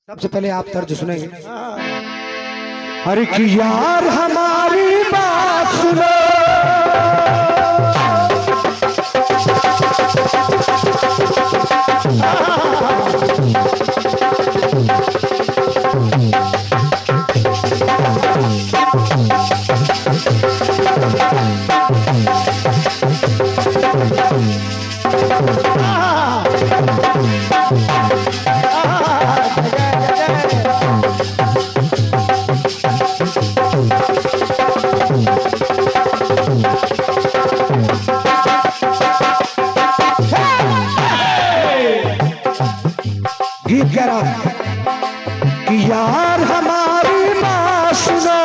सबसे पहले आप तर्ज सुनेंगे। अरे कि यार हमारी बात सुनो, गीत कह रहा है कि यार हमारी बात सुनो,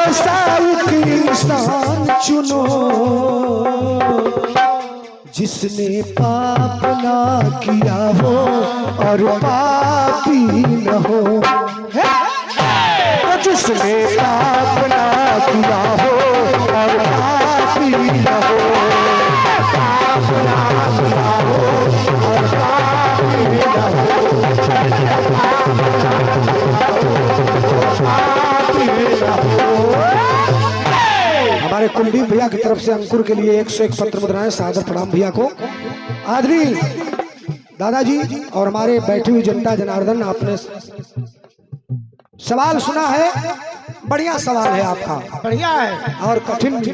ऐसा एक इंसान चुनो जिसने पाप ना किया हो और पापी न हो, जिसने पाप ना किया हो और पापी न हो, पाप ना किया हो और पापी न हो, हमारे कुलदीप भैया की तरफ से अंकुर के लिए 101 पत्र मुद्राएं। सादर प्रणाम भैया को। आदरी दादाजी और हमारे बैठी हुई जनता जनार्दन, आपने सवाल सुना है, बढ़िया सवाल है आपका, बढ़िया है और कठिन भी,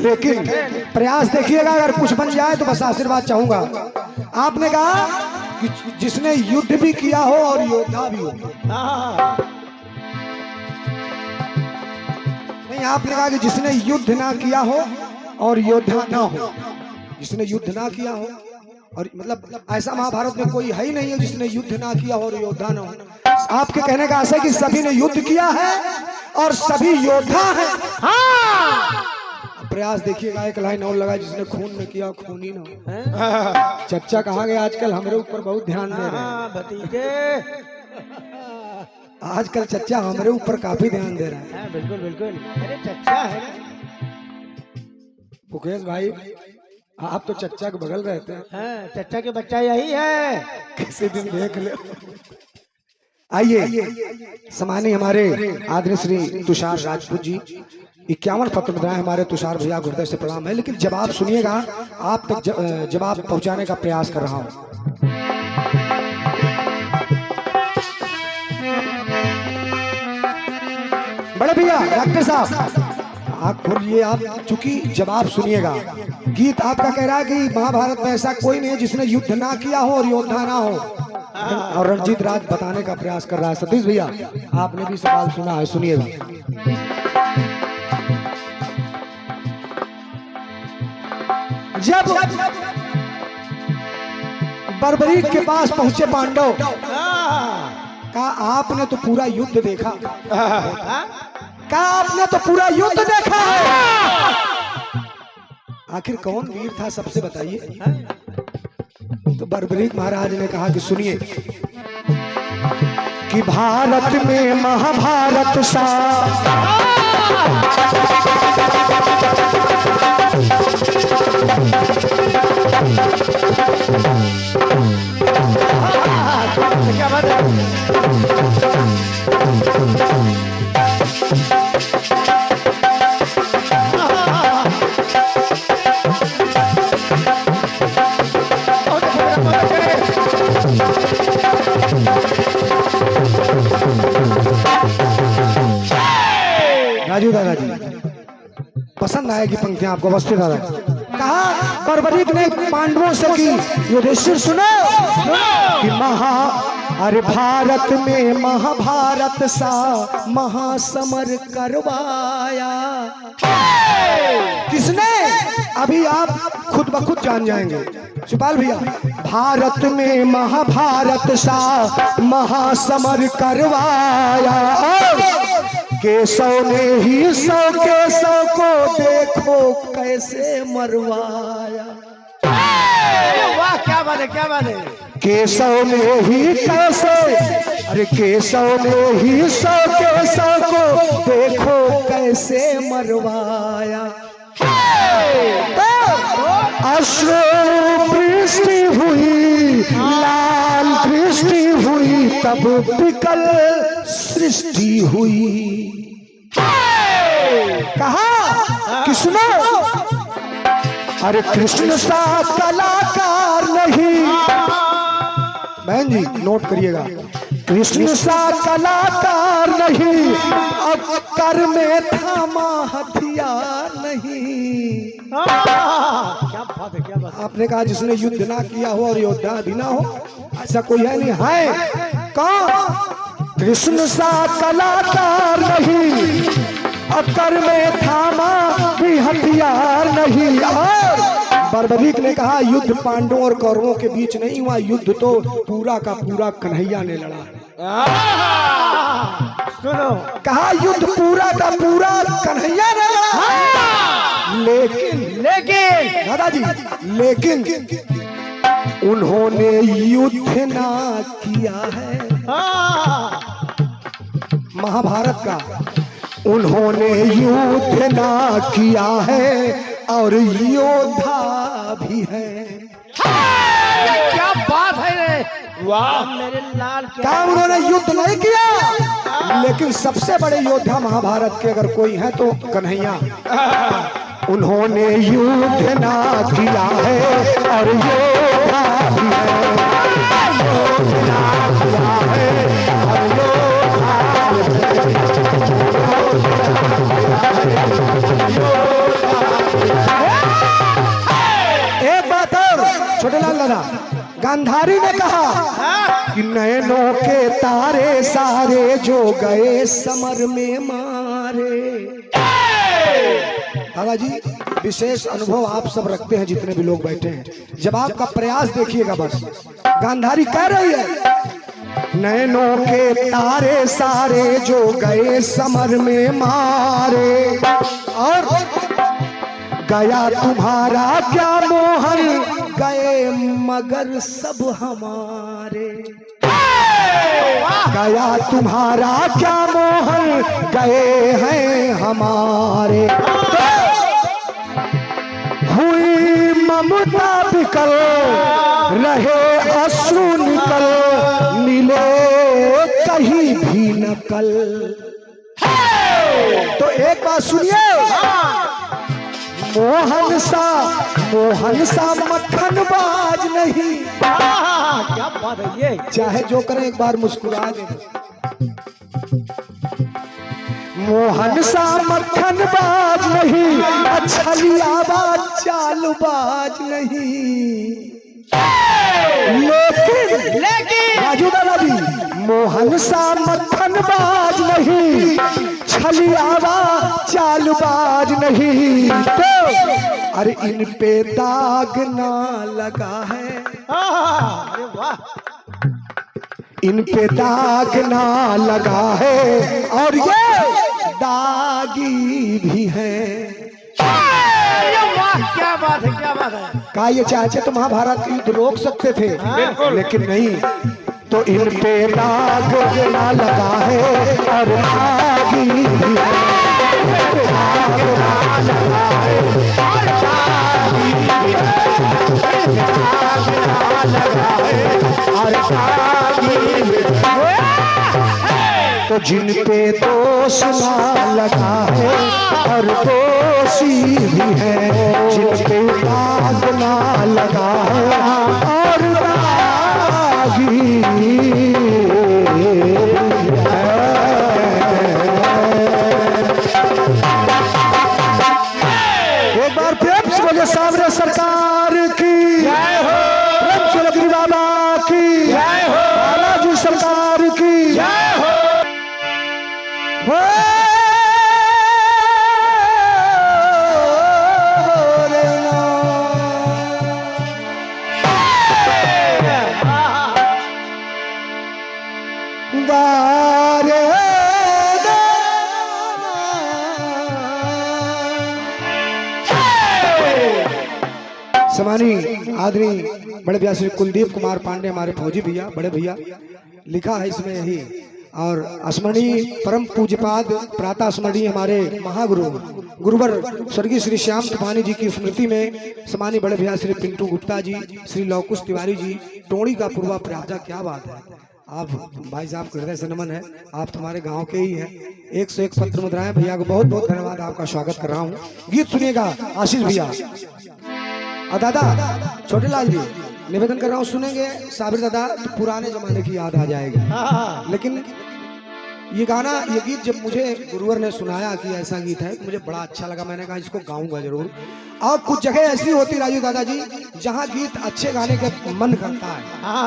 लेकिन प्रयास देखिएगा, अगर कुछ बन जाए तो बस आशीर्वाद चाहूंगा। आपने कहा कि जिसने युद्ध भी किया हो और योद्धा भी हो, नहीं, आपने कहा कि जिसने युद्ध ना किया हो और योद्धा ना हो, जिसने युद्ध ना किया हो, और मतलब ऐसा महाभारत में कोई है ही नहीं है जिसने युद्ध ना किया हो और योद्धा ना हो। आपके कहने का आशय कि सभी ने युद्ध किया है और सभी योद्धा हैं। हाँ, प्रयास देखिएगा, एक लाइन और लगा, जिसने खून न किया खूनी ना हो। चच्चा कहा गया आजकल हमारे ऊपर बहुत ध्यान दे रहे हैं भतीजे, आजकल चच्चा हमारे ऊपर काफी ध्यान दे रहा है। बिल्कुल बिल्कुल। अरे चच्चा है ना मुकेश भाई, आप तो चच्चा के बगल रहते हैं। हाँ, चच्चा के बच्चा यही है, किसी दिन देख ले। आइए, सम्मानीय हमारे आदरणीय श्री तुषार राजपूत जी, 51 पत्र मुद्राएं हमारे तुषार भैया हृदय से प्रणाम है। लेकिन जवाब सुनिएगा, आप तक जवाब पहुंचाने का प्रयास कर रहा हूं। बड़े भैया डॉक्टर साहब, आप बोलिए, आप चूंकि जवाब सुनिएगा। गीत आपका कह रहा है कि महाभारत में ऐसा कोई नहीं है जिसने युद्ध ना किया हो और योद्धा ना हो, और रणजीत राज बताने का प्रयास कर रहा है। सतीश भैया, आपने भी सवाल सुना है, सुनिएगा। जब बर्बरीक के पास पहुंचे पांडव, कहा आपने तो पूरा युद्ध देखा, कहा आपने तो पूरा युद्ध देखा है, आखिर कौन वीर था सबसे बताइए। तो बर्बरीक महाराज ने कहा कि सुनिए, कि भारत में महाभारत सा क्या बात है? राजू दादाजी, पसंद आएगी पंक्तियां आपको, अवस्थी दादा। कहा बर्बरीक ने पांडवों से की, युधिष्ठिर सुनो कि अरे भारत में महाभारत सा महासमर करवाया। किसने? अभी आप खुद ब खुद जान जाएंगे। सुपाल भैया, भारत में महाभारत सा महासमर करवाया, केशव ने ही 100 केशव को देखो कैसे मरवाया। वाह, क्या बात है, क्या बात है। केशव ने ही कैसे, अरे केशव ने ही 100 केशव को देखो कैसे मरवाया। अश्रु वृष्टि हुई, लाल वृष्टि हुई तब विकल सृष्टि हुई। कहा किसने? अरे कृष्ण सा कलाकार नहीं, बहन जी नोट करिएगा, कृष्ण सा कलाकार नहीं, अब कर में थामा हथियार नहीं। क्या बात है, क्या बात है। आपने कहा जिसने युद्ध ना किया हो और योद्धा भी ना हो, ऐसा कोई है नहीं। है कौन? कृष्ण सा कलाकार नहीं, अब कर में थामा भी हथियार नहीं। और बर्बरीक ने कहा युद्ध पांडवों और कौरवों के बीच नहीं हुआ, युद्ध तो पूरा का पूरा कन्हैया ने लड़ा। सुनो, कहा युद्ध पूरा का पूरा कन्हैया ने लड़ा। लेकिन दादाजी, लेकिन उन्होंने युद्ध ना किया है। महाभारत का उन्होंने युद्ध ना किया है और योद्धा भी है। क्या बात है रे, वाह मेरे लाल। क्या उन्होंने युद्ध नहीं किया, लेकिन सबसे बड़े योद्धा महाभारत के अगर कोई है तो कन्हैया। उन्होंने युद्ध ना किया है और योद्धा भी है। युद्ध ना किया है और एक बात और छोटे लाल दादा, गांधारी ने कहा कि नयनों के तारे सारे जो गए समर में मारे। दादाजी विशेष अनुभव आप सब रखते हैं जितने भी लोग बैठे हैं, जब आपका प्रयास देखिएगा बस। गांधारी कह रही है नैनों के तारे सारे जो गए समर में मारे, और गया तुम्हारा क्या मोहन गए मगर सब हमारे। गया तुम्हारा क्या मोहन गए हैं हमारे। हुई ममता विकल रहे अश्रु निकल, मिले कहीं भी नकल। तो एक बात सुनिए, मोहन सा मक्खन बाज नहीं। क्या बात है ये, चाहे जो करें एक बार मुस्कुरा दे। मोहन सा मक्खन बाज नहीं, छलियाबाज चालबाज नहीं। लेकिन राजू दादाजी, मोहन सा मक्खन बाज नहीं, छलियाबाज चालबाज नहीं। तो अरे इन पे दाग ना लगा है। अरे वाह, इन पे दाग ना लगा है और ये दागी भी है। क्या बात है, क्या बात है। कहा ये चाहे तो महाभारत का युद्ध रोक सकते थे, लेकिन नहीं। तो इन पे दाग ना लगा है और दागी भी है। दाग ना लगा है और दागी भी है। दाग ना लगा है और दागी भी है। तो जिन पे दोष ना लगा है और दोषी भी है, जिन पे दाग ना लगा है और दागी है। एक बार प्रेम से बोले सामने सरकार की जय हो, प्रेम से लक्ष्मी बाबा की जय हो, बालाजी सरकार की जय हो। समानी आदरणीय बड़े भैया श्री कुलदीप कुमार पांडे, हमारे फौजी भैया, बड़े भैया, लिखा है इसमें यही। और स्मरणीय परम पूज्यपाद प्रातः स्मरणीय हमारे महागुरु गुरुवर स्वर्गीय श्री श्याम तूफानी जी की स्मृति में सम्मानीय बड़े भैया श्री पिंटू गुप्ता जी, श्री लौकुश तिवारी जी, टोणी का पूर्वा प्रयाजा। क्या बात है। आप भाई साहब को हृदय से नमन है, आप तुम्हारे गांव के ही हैं। 101 पत्र मुद्राएं भैया को बहुत बहुत धन्यवाद, आपका स्वागत कर रहा हूँ। गीत सुनिएगा आशीष भैया और दादा छोटे लाल जी, निवेदन कर रहा हूँ सुनेंगे साबिर दादा तो पुराने जमाने की याद आ जाएगी। लेकिन ये गाना ये गीत जब मुझे गुरुवर ने सुनाया कि ऐसा गीत है तो मुझे बड़ा अच्छा लगा, मैंने कहा इसको गाऊंगा जरूर। और कुछ जगह ऐसी होती राजू दादाजी जहाँ गीत अच्छे गाने के मन करता है।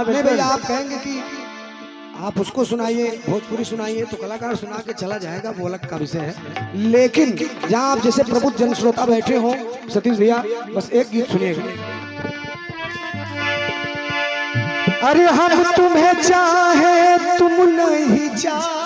नहीं भैया आप कहेंगे कि आप उसको सुनाइए भोजपुरी सुनाइए तो कलाकार सुना के चला जाएगा, वो अलग का विषय है। लेकिन जहाँ आप जैसे प्रबुद्ध जन श्रोता बैठे हो सतीश भैया बस एक गीत सुनिएगा। अरे हम तुम्हें चाहे तुम नहीं चाहे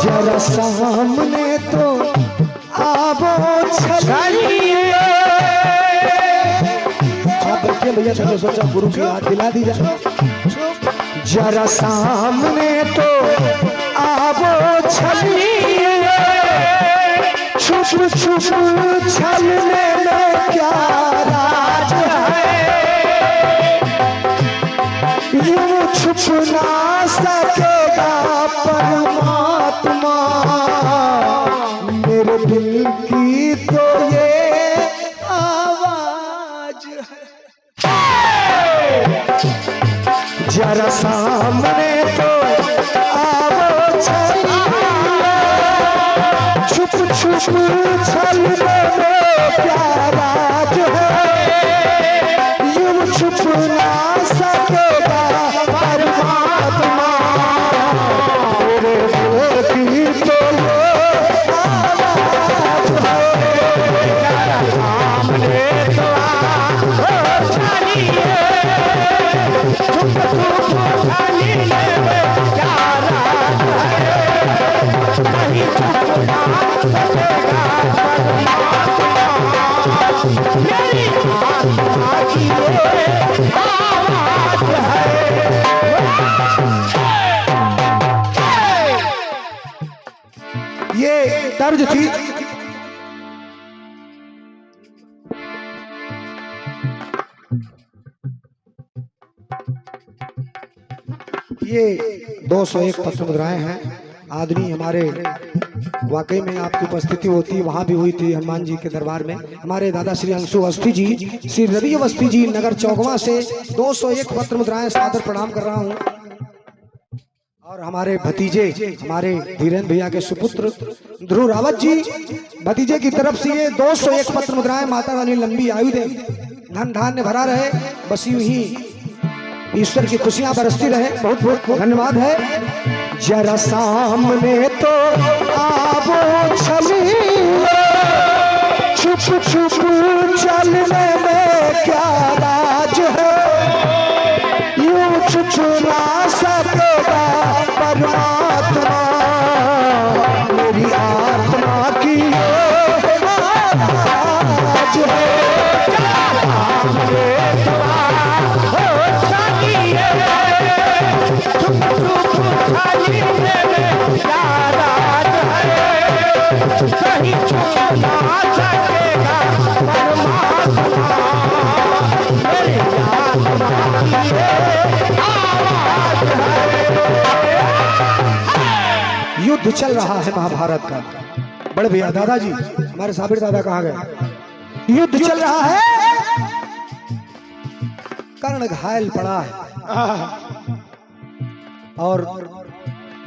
जरा सामने तो आवो छलिए। आप बैठिए भैया, मैंने सोचा गुरु की याद दिला दी जाए। जरा सामने तो आवो छलिए, छुप छुप छलने में क्या राज है, यूं छुप ना सकेगा परमात्मा मेरे दिल की तो ये आवाज है। जरा सामने तो आवो छलिए, छुप छुप छलने में क्या राज है, यूं छुप ना सकेगा परमात्मा मेरे दिल की तो ये आवाज है। जरा सामने तो आवो छलिए, छुप छुप छलने में क्या राज है, नहीं छुप ना सकेगा परमात्मा मेरी आत्मा की ये आवाज है। ये तर्ज थी ये 201 पत्र मुद्राएं हैं। आदमी हमारे वाकई में आपकी उपस्थिति होती वहां भी हुई थी हनुमान जी के दरबार में। हमारे दादा श्री अंशु अवस्थी जी, श्री रवि अवस्थी जी नगर चौकवा से 201 पत्र मुद्राएं सादर प्रणाम कर रहा हूं। और हमारे भतीजे हमारे धीरेन्द्र भैया के सुपुत्र ध्रुव रावत जी, भतीजे की तरफ से ये 201 पत्र मुद्राएं। माता रानी लंबी आयु दे, धन धान्य भरा रहे, बस यूं ही ईश्वर की खुशियां बरसती रहे। बहुत बहुत धन्यवाद है। जरा सामने तो आवो छलिए, छुप छुप चलने में क्या राज है, यूं छुप ना सकेगा परमात्मा मेरी आत्मा की ये आवाज है। सामने तो आवो छलिए, छुप छुप छलने में क्या राज है, नहीं छुप ना सकेगा परमात्मा मेरी आत्मा की ये आवाज है। युद्ध चल रहा है महाभारत का। बड़े भैया दादाजी हमारे साबिर दादा कहाँ गए? युद्ध चल रहा है, कर्ण घायल पड़ा है और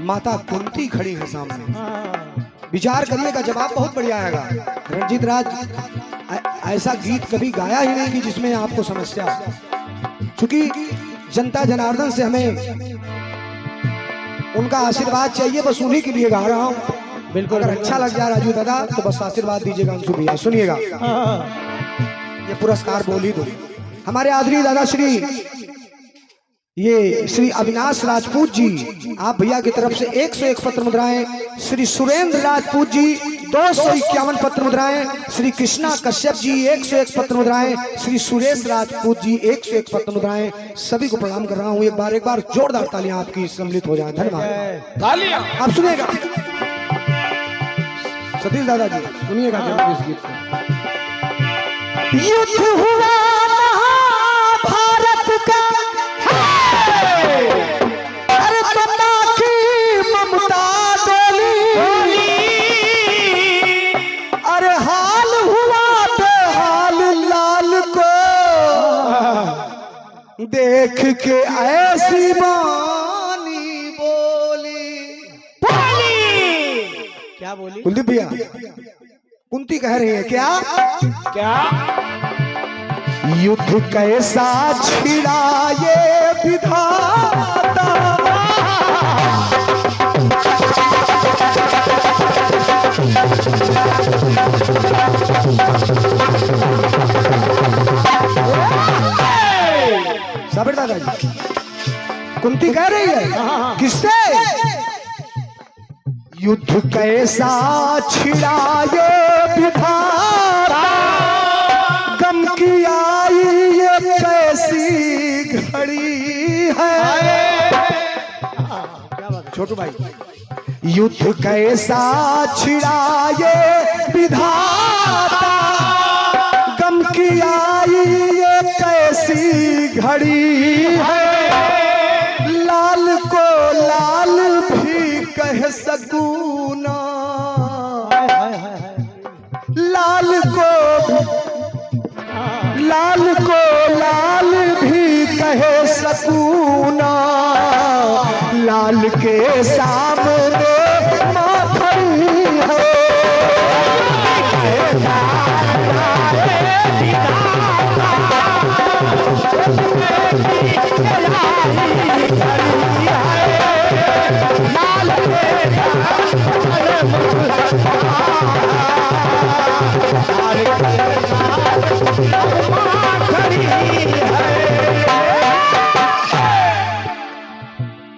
माता कुंती खड़ी है सामने। विचार करिएगा, जवाब बहुत बढ़िया आएगा। रणजीत राज ऐसा गीत कभी गाया ही नहीं कि जिसमें आपको समस्या हो, क्योंकि जनता जनार्दन से हमें उनका आशीर्वाद चाहिए, बस उन्हीं के लिए गा रहा हूँ। बिल्कुल, अगर अच्छा लग जाए राजू दादा तो बस आशीर्वाद दीजिएगा अंशु भैया। सुनिएगा, ये पुरस्कार बोल ही दो। हमारे आदरणीय दादा श्री ये श्री अविनाश राजपूत जी, आप भैया की तरफ से 101 पत्र मुद्राएं। श्री सुरेंद्र राजपूत जी 251 पत्र मुद्राएं। श्री कृष्णा कश्यप जी 101 पत्र मुद्राएं। श्री सुरेश राजपूत जी 101 पत्र मुद्राएं। सभी को प्रणाम कर रहा हूँ। एक बार जोरदार तालियां आपकी सम्मिलित हो जाए। धन्यवाद। तालियां आप सुनिएगा सतीश दादा जी, सुनिएगा जरूर इस गीत को। युद्ध हुआ महाभारत का, अरे पिता की ममता डोली, अरे हाल हुआ बेहाल लाल को, देख के ऐसी बानी बोली। क्या बोली? कुलदीप भैया, कुंती कह रही है क्या? क्या? युद्ध कैसा छिड़ा ये विधाता, साबिर दादा जी, कुंती कह रही है किससे? युद्ध कैसा छिड़ा ये विधाता, गम की आई ये कैसी घड़ी है। छोटू भाई, युद्ध कैसा छिड़ा ये विधाता, गम की आई ये कैसी घड़ी है। लाल को लाल भी कह सकूं ना, लाल को लाल भी कह सकूं ना, लाल के सामने माथड़ी है।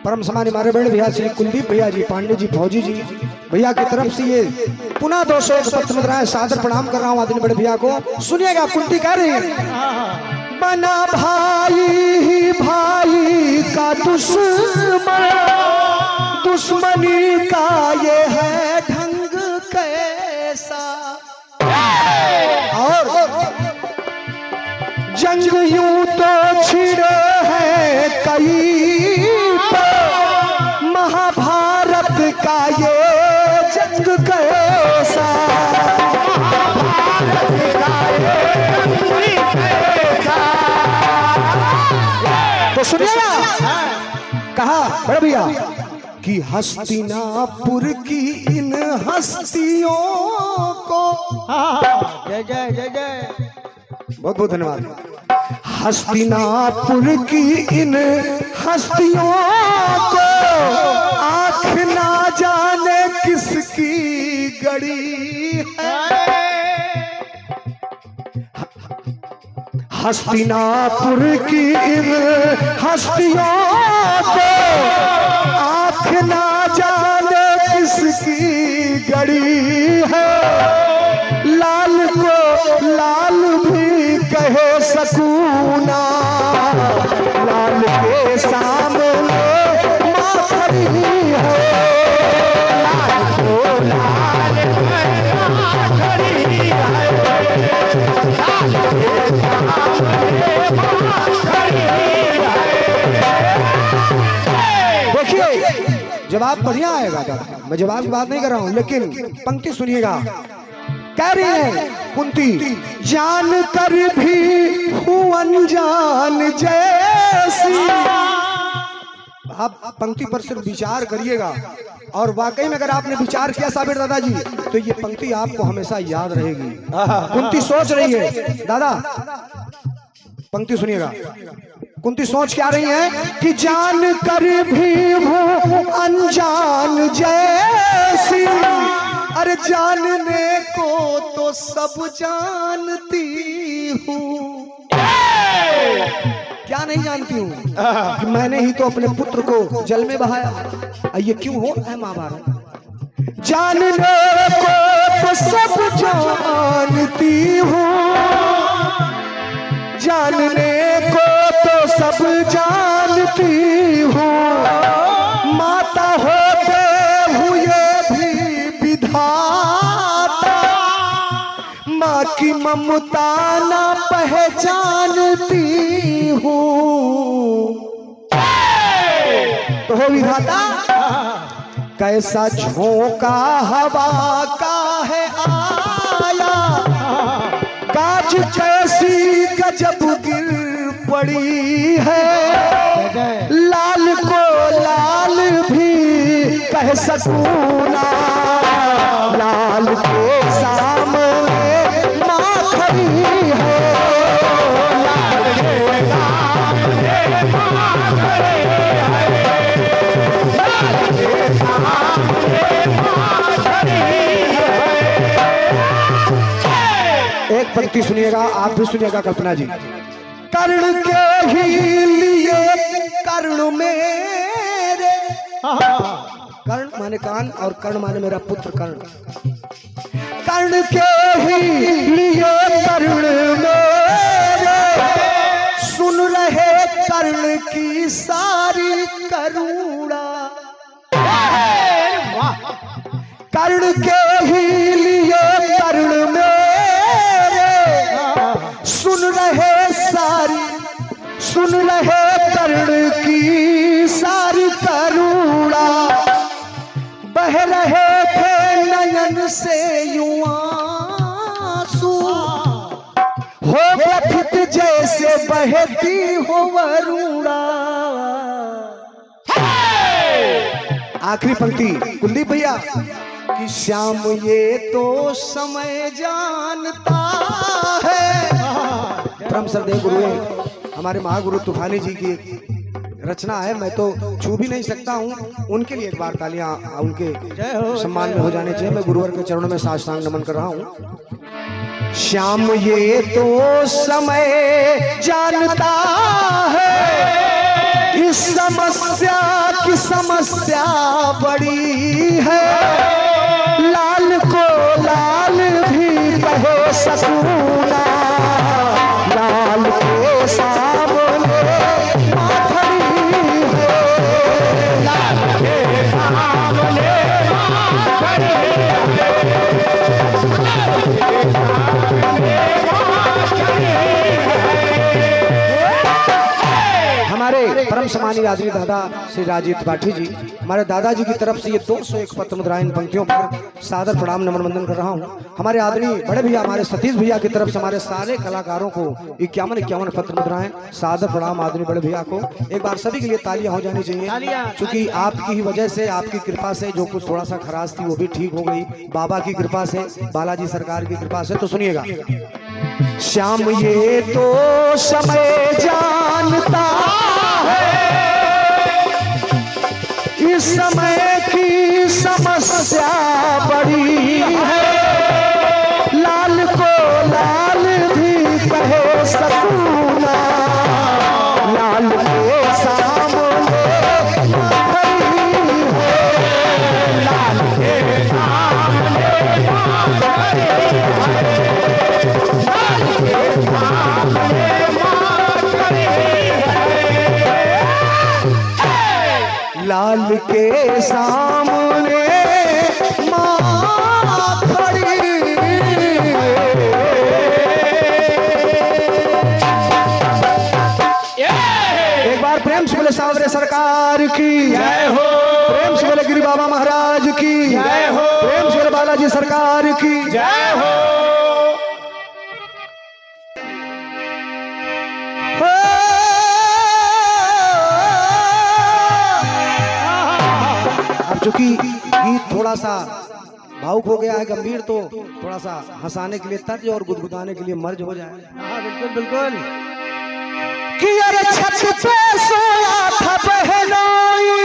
परम सम्मानी हमारे बड़े भैया श्री कुलदीप भैया जी, पांडे जी, फौजी जी भैया की तरफ से ये पुनः 201 पत्र मुद्राएं सादर प्रणाम कर रहा हूँ आदरणीय बड़े भैया को। सुनिएगा, कुंती कह रही है, बना भाई ही भाई का दुश्मन, दुश्मनी का ये है ढंग कैसा, और जंग यूं तो छिड़े हैं कई, महाभारत का ये जंग कैसा, तो सुनिएगा कहा बड़े भैया कि हस्तिनापुर की इन हस्तियों को, जय जय जय जय, बहुत बहुत धन्यवाद। हस्तिनापुर की इन हस्तियों को आँख ना जाने किसकी गड़ी है। हस्तिनापुर की इन हस्तियों को आँख ना जाने किसकी गड़ी है। लाल को लाल भी कह सकूं ना, लाल के सामने माँ खड़ी है। लाल को लाल माँ खड़ी है, लाल के सामने माँ खड़ी है। देखिए जवाब बढ़िया आएगा दादा, मैं जवाब की बात नहीं कर रहा हूँ, लेकिन पंक्ति सुनिएगा। कह रही है कुंती, जान कर भी हूँ अनजान जैसी। आप पंक्ति पर सिर्फ विचार करिएगा, और वाकई में अगर आपने विचार किया साबिर दादा जी, तो ये पंक्ति आपको हमेशा याद रहेगी। कुंती सोच रही है दादा, पंक्ति सुनिएगा। कुंती सोच क्या रही है कि जान कर भी हूँ अनजान जैसी, अरे जानने को तो सब जानती हूँ। क्या इतना नहीं जानती हूँ कि मैंने ही तो अपने पुत्र को जल में बहाया। ये क्यों हो है महाभारत? जानने को तो सब जानती हूँ, जानने को तो सब जानती हूँ, माता होते हुए भी विधाता माँ की ममता ना पहचानती हूँ। तो हो विधाता, कैसा झोंका हवा का है आया, गाज कैसी गजब गिर पड़ी है, लाल को लाल भी कह सकूं ना, लाल के सामने माँ खड़ी है, लाल के सामने माँ खड़ी है, लाल के सामने माँ खड़ी है। एक पंक्ति सुनिएगा, आप भी सुनिएगा कल्पना जी। कर्ण के ही लिए कर्ण मेरे, कर्ण माने कान और कर्ण माने मेरा पुत्र कर्ण, कर्ण के ही लिए कर्ण मेरे, सुन रहे कर्ण की सारी करुणा, कर्ण के ही लिए कर्ण मेरे, सुन रहे कर्ण की सारी करुणा, बह रहे थे नयन से यूं आंसू, हो व्यथित जैसे बहती हो वरुणा। आखिरी पंक्ति कुलदीप भैया कि श्याम ये तो समय जानता है, परम श्रद्धेय गुरु हमारे महागुरु तूफानी जी की रचना है, मैं तो छू भी नहीं सकता हूँ। उनके लिए एक बार तालियां उनके सम्मान में हो जाने चाहिए। मैं गुरुवर के चरणों में साष्टांग नमन कर रहा हूँ। श्याम ये तो समय जानता है, इस समस्या की समस्या बड़ी है, लाल को लाल भी कहे सकूं ना, लाल के सामने माँ खड़ी है, लाल के सामने माँ खड़ी है, लाल के सामने माँ खड़ी है। हमारे परम सम्मानीय आदरणीय दादा श्री राजीव त्रिपाठी जी, हमारे दादाजी की तरफ से ये 201 पत्र मुद्रा इन पंक्तियों पर सादर प्रणाम नमन वंदन कर रहा हूँ। हमारे आदरणीय बड़े भैया हमारे सतीश भैया की तरफ से हमारे सारे कलाकारों को 51 पत्र मुद्राएं सादर प्रणाम आदरणीय बड़े भैया को। एक बार सभी के लिए तालियां हो जानी चाहिए, क्योंकि आपकी ही वजह से, आपकी कृपा से जो कुछ थोड़ा सा खराश थी वो भी ठीक हो गई, बाबा की कृपा से, बालाजी सरकार की कृपा से। तो सुनिएगा, श्याम ये तो समय जानता है, इस समय की समस्या बड़ी है, लाल को लाल भी कहे सकूं ना, लाल के सामने खड़ी है, लाल के सामने खड़ी है, लाल के सामने खड़ी है, लाल के सामने माँ खड़ी। एक बार प्रेम से बोले सावरे सरकार की जय हो, प्रेम से बोले गिरी बाबा महाराज की जय हो, प्रेम से बोले बालाजी सरकार की जय हो। चूंकि गीत थोड़ा सा भावुक हो गया है, गंभीर, तो थोड़ा सा हंसाने के लिए तर्ज और गुदगुदाने के लिए मर्ज हो जाए। हाँ बिल्कुल बिल्कुल। कि अरे छत पे सोया था बहनोई,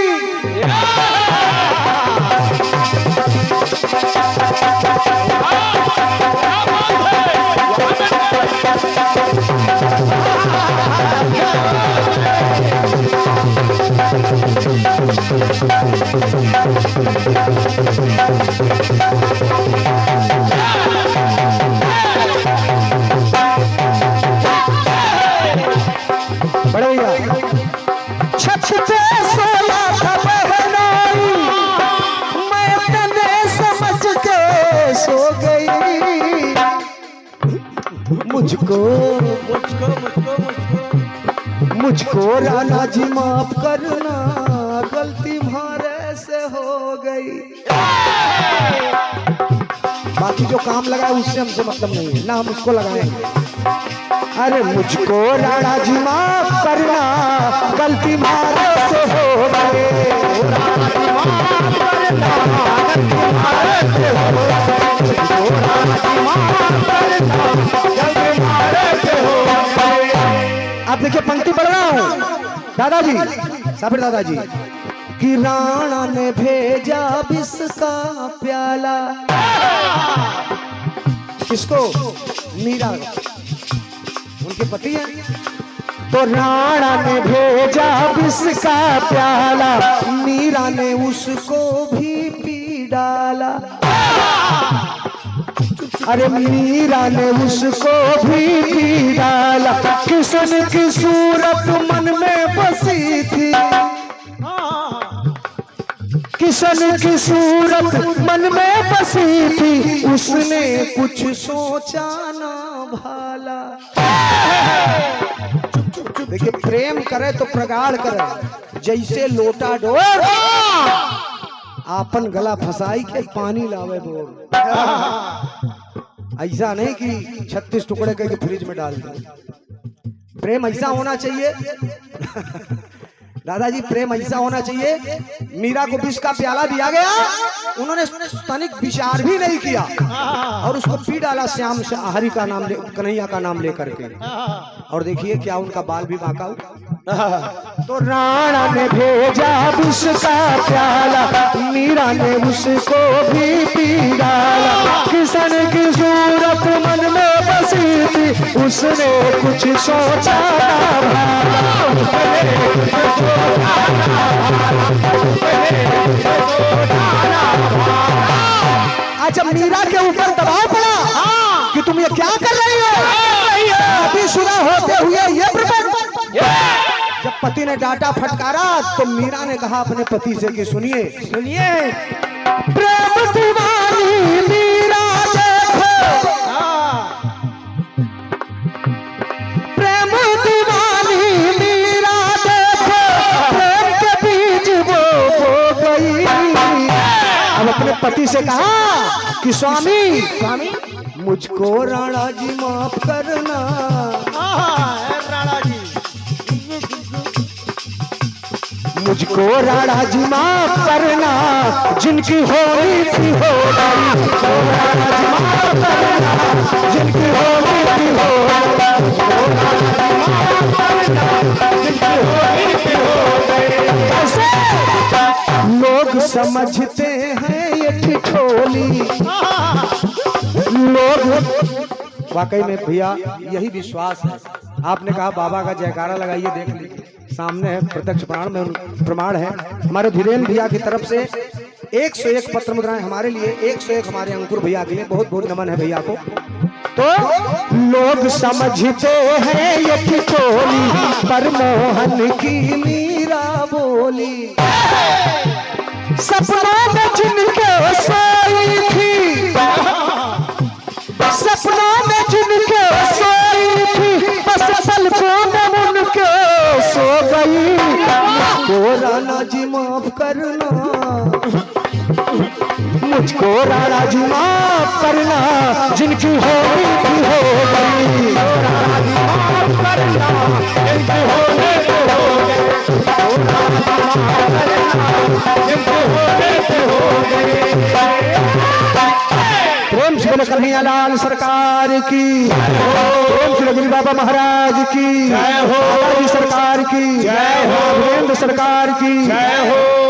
मुझको मुझको मुझको मुझको मुझको राणा जी माफ करना, गलती मारे से हो गई। बाकी जो काम लगा है उससे हमसे मतलब नहीं है, ना हम उसको लगाएंगे। अरे मुझको राणा जी माफ करना, गलती मारे से हो गई। आप देखिए पंक्ति पढ़ रहा हूँ दादाजी, साबिर दादाजी, कि राणा ने भेजा विष का प्याला, किसको? मीरा, उनके पति हैं। तो राणा ने भेजा विष का प्याला, मीरा ने उसको भी पी डाला। अरे मीरा ने उसको भी पी डाला, किशन की सूरत मन में बसी थी, किशन की सूरत मन में बसी थी, उसने कुछ सोचा ना भाला। देखिए प्रेम करे तो प्रगाढ़ करे, जैसे लोटा डोर आपन गला फसाई के पानी लावे बोर। ऐसा नहीं कि 36 टुकड़े करके फ्रिज में डाल दो। प्रेम ऐसा होना चाहिए दादाजी, प्रेम ऐसा होना चाहिए। मीरा को विष का प्याला दिया गया, उन्होंने तनिक विचार भी नहीं किया और उसको पी डाला, श्याम से हरि का नाम, कन्हैया का नाम लेकर के। और देखिए क्या उनका बाल भी बांका हुआ। तो राणा ने भेजा विष का प्याला, मीरा ने उसको भी पी डाला, किशन की सूरत मन में बसी थी, उसने कुछ सोचा अच्छा मीरा के ऊपर दबाव पड़ा कि तुम ये क्या कर रही हो, शादीशुदा होते हुए ये प्रपंच। जब पति ने डांटा फटकारा तो मीरा ने कहा अपने पति से कि सुनिए सुनिए, प्रेम दीवानी मीरा देखो, प्रेम दीवानी मीरा देखो, प्रेम के बीज वो बो गई। अब अपने पति से कहा कि स्वामी स्वामी मुझको राणा जी माफ करना, राणा जी मुझको राणा जी माफ करना, जिनकी होली थी हो गई। मुझको राणा जी माफ करना, जिनकी होली थी हो गई। लोग समझते हैं ये ठिठोली, लोग वाकई में भैया यही विश्वास है। आपने कहा बाबा का जयकारा लगाइए, देख लीजिए सामने है, प्रत्यक्ष प्रमाण है। हमारे धीरेन्द्र भैया की तरफ से 101 पत्र मुद्राएं हमारे लिए, 101 हमारे अंकुर भैया के लिए बहुत बहुत नमन है भैया को। तो लोग समझते हैं ये ठिठोली, पर मोहन की मीरा बोली। सपनों में जिनके सोई थी, सपनों में जिनके सोई थी, बस पलकों में उनके सो गई। मुझको राणा जी माफ करना, मुझको राणा जी माफ करना, जिनकी होली थी हो गई। राणा जी माफ करना, जिनकी होली थी हो गई। प्रेम से बोले कन्हैया लाल सरकार की, प्रेम से गुरु बाबा महाराज की जय हो, सरकार की जय हो, वीरेंद्र सरकार की जय हो।